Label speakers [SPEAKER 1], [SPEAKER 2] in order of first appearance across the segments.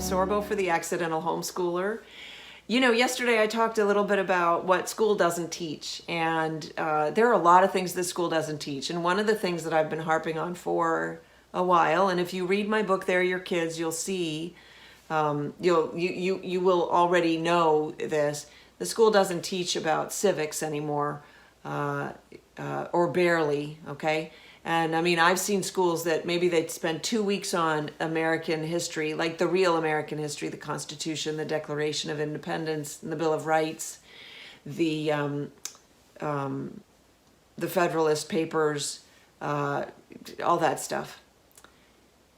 [SPEAKER 1] Sorbo for the Accidental Homeschooler. You know, yesterday I talked a little bit about what school doesn't teach, and there are a lot of things this school doesn't teach. And one of the things that I've been harping on for a while, and if you read my book, They're Your Kids, you'll see, you will already know this. The school doesn't teach about civics anymore, or barely, okay? And I mean, I've seen schools that maybe they'd spend 2 weeks on American history, like the real American history, the Constitution, the Declaration of Independence, and the Bill of Rights, the Federalist Papers, all that stuff.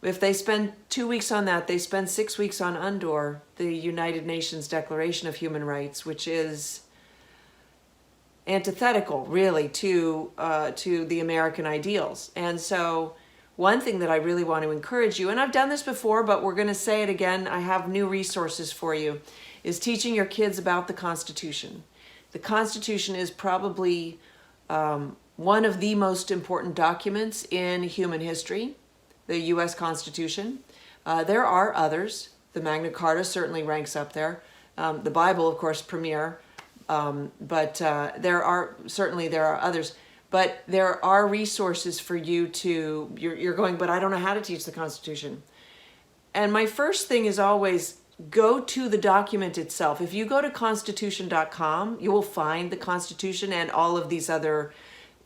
[SPEAKER 1] If they spend 2 weeks on that, they spend 6 weeks on UNDOR, the United Nations Declaration of Human Rights, which is antithetical, really, to the American ideals. And so one thing that I really want to encourage you, and I've done this before, but we're going to say it again, I have new resources for you, is teaching your kids about the Constitution. The Constitution is probably one of the most important documents in human history, the U.S. Constitution. There are others. The Magna Carta certainly ranks up there. The Bible, of course, premier. But there are others, but there are resources for you to, you're going, but I don't know how to teach the Constitution. And my first thing is always go to the document itself. If you go to constitution.com, you will find the Constitution and all of these other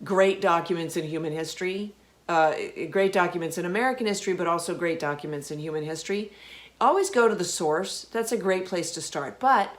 [SPEAKER 1] great documents in human history, great documents in American history, but also great documents in human history. Always go to the source. That's a great place to start. But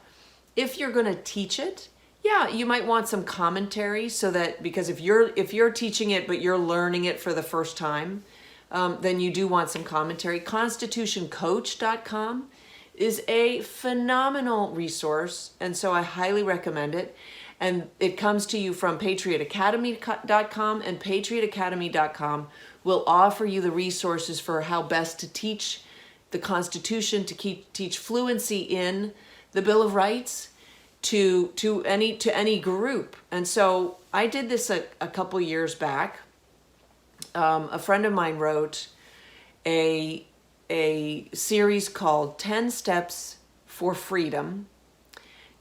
[SPEAKER 1] if you're going to teach it, yeah, you might want some commentary, so that, because if you're teaching it but you're learning it for the first time, then you do want some commentary. Constitutioncoach.com is a phenomenal resource, and so I highly recommend it. And it comes to you from patriotacademy.com, and patriotacademy.com will offer you the resources for how best to teach the Constitution, to teach fluency in the Bill of Rights to any group. And so I did this a couple years back. A friend of mine wrote a series called 10 Steps for Freedom.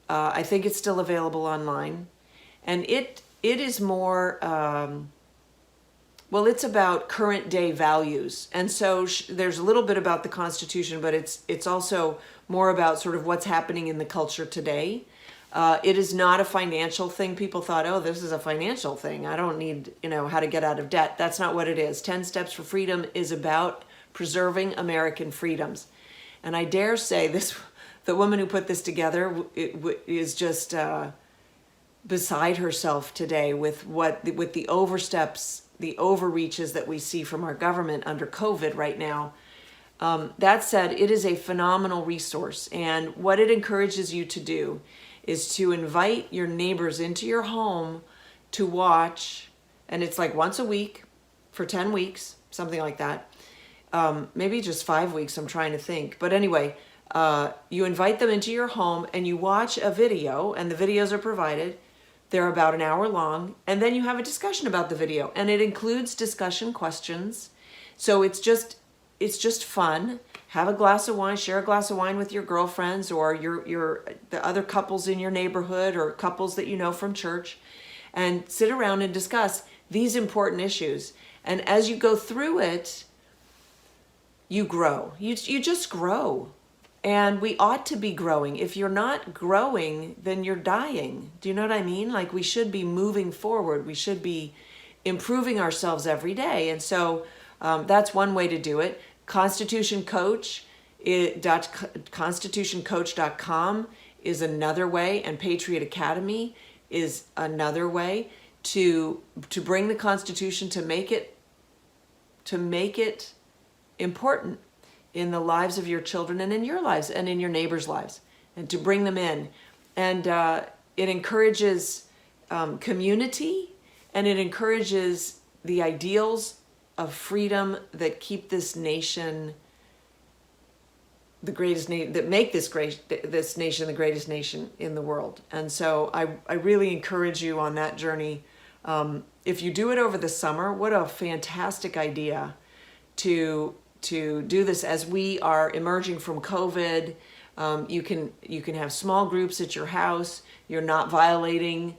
[SPEAKER 1] I think it's still available online, and it is more well, it's about current day values. And so there's a little bit about the Constitution, but it's also more about sort of what's happening in the culture today. It is not a financial thing. People thought, oh, this is a financial thing. I don't need, how to get out of debt. That's not what it is. 10 Steps for Freedom is about preserving American freedoms. And I dare say the woman who put this together is just beside herself today with the oversteps, the overreaches that we see from our government under COVID right now. That said, it is a phenomenal resource, and what it encourages you to do is to invite your neighbors into your home to watch, and it's like once a week for 10 weeks, something like that. Maybe just 5 weeks, I'm trying to think. But anyway, you invite them into your home and you watch a video, and the videos are provided. They're about an hour long, and then you have a discussion about the video, and it includes discussion questions. So it's just fun. Have a glass of wine, share a glass of wine with your girlfriends or the other couples in your neighborhood or couples that you know from church, and sit around and discuss these important issues. And as you go through it, you grow. You just grow. And we ought to be growing. If you're not growing, then you're dying. Do you know what I mean? Like, we should be moving forward. We should be improving ourselves every day. And so that's one way to do it. Constitutioncoach.com is another way, and Patriot Academy is another way to bring the Constitution, to make it important in the lives of your children and in your lives and in your neighbors' lives, and to bring them in. And it encourages community, and it encourages the ideals of freedom that keep this nation the greatest nation, that make this nation the greatest nation in the world. And so I really encourage you on that journey. If you do it over the summer, what a fantastic idea to do this as we are emerging from COVID. You can have small groups at your house. You're not violating,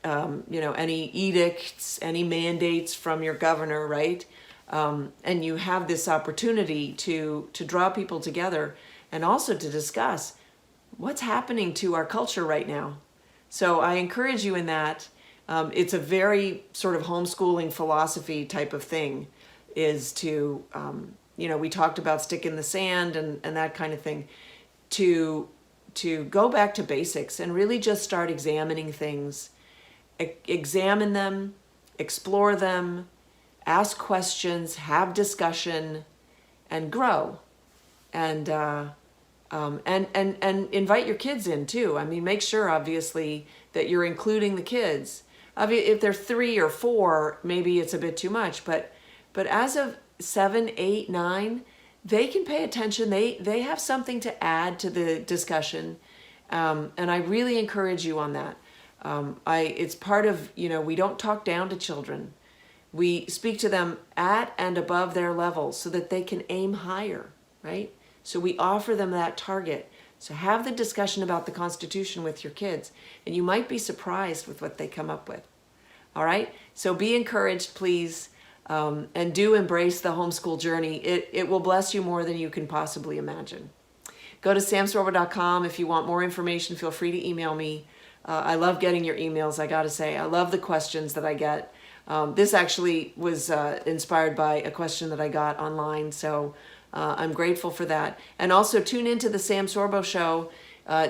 [SPEAKER 1] any edicts, any mandates from your governor, right? And you have this opportunity to draw people together and also to discuss what's happening to our culture right now. So I encourage you in that. It's a very sort of homeschooling philosophy type of thing, is to, we talked about stick in the sand and that kind of thing, to go back to basics and really just start examining things, examine them, explore them, ask questions, have discussion, and grow. And invite your kids in too. I mean, make sure obviously that you're including the kids. If they're 3 or 4, maybe it's a bit too much, but as of 7, 8, 9, they can pay attention. They have something to add to the discussion. And I really encourage you on that. It's part of, we don't talk down to children. We speak to them at and above their levels so that they can aim higher, right? So we offer them that target. So have the discussion about the Constitution with your kids, and you might be surprised with what they come up with. All right? So be encouraged, please, and do embrace the homeschool journey. It will bless you more than you can possibly imagine. Go to samsorbo.com. If you want more information, feel free to email me. I love getting your emails, I got to say. I love the questions that I get. This actually was inspired by a question that I got online, so I'm grateful for that. And also tune into the Sam Sorbo Show.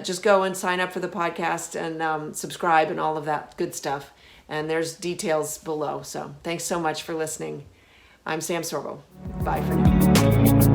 [SPEAKER 1] Just go and sign up for the podcast and subscribe and all of that good stuff. And there's details below. So thanks so much for listening. I'm Sam Sorbo. Bye for now.